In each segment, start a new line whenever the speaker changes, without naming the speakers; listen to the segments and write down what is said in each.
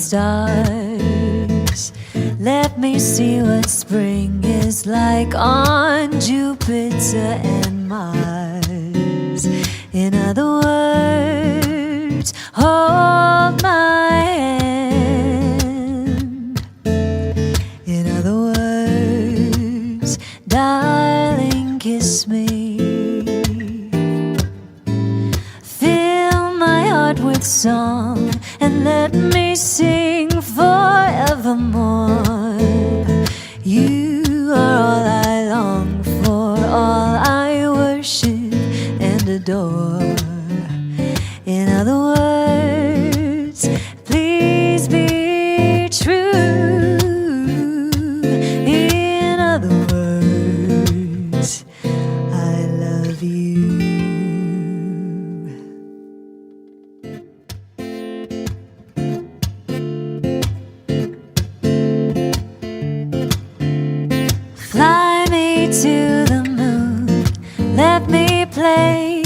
stars. Let me see what spring is like on Jupiter and Mars. In other words, hold my hand. In other words, darling, kiss me. Fill my heart with song and let me sing forevermore. You are all I long for, all I worship and adore. In other words, please be true. In other words, I love you. Fly me to the moon, let me play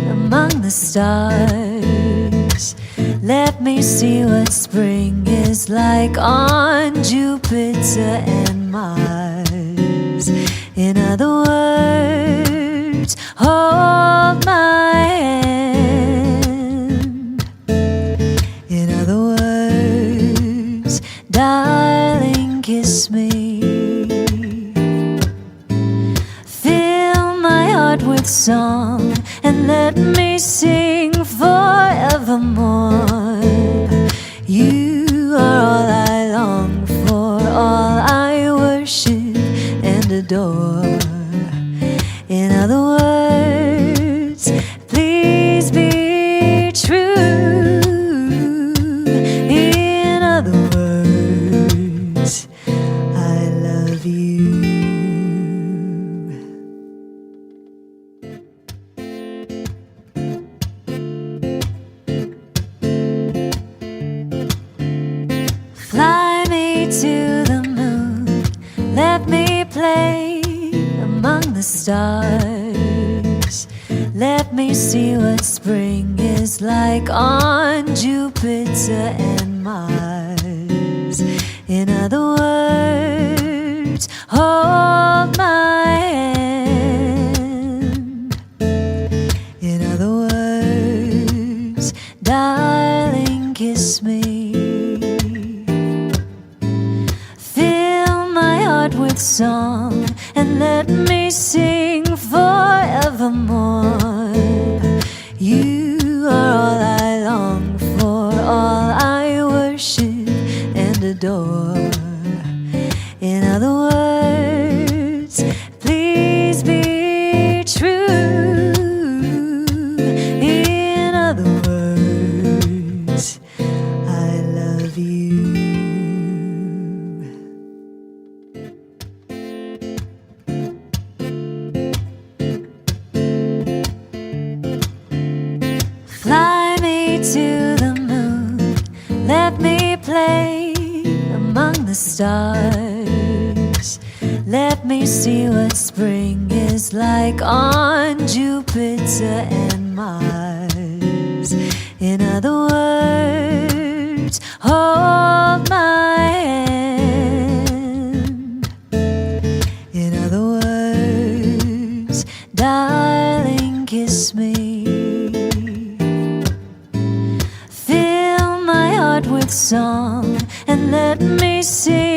among the stars. Let me see what spring is like on Jupiter and Mars. In other words, hold my hand. In other words, darling, kiss me. With song and let me sing forevermore. You are all I long for, all I worship and adore. In other words, please be true. In other words, I love you. Fly me to the moon, let me play among the stars. Let me see what spring is like on Jupiter and Mars. In other words, hold my hand. In other words, darling, kiss me. With song and let me sing forevermore. You are all I long for, all I worship and adore. In other words, please be true. In other words, I love you. Fly me to the moon, let me play among the stars. Let me see what spring is like on Jupiter and Mars. In other words, hold my hand. In other words, darling, kiss me. With song and let me sing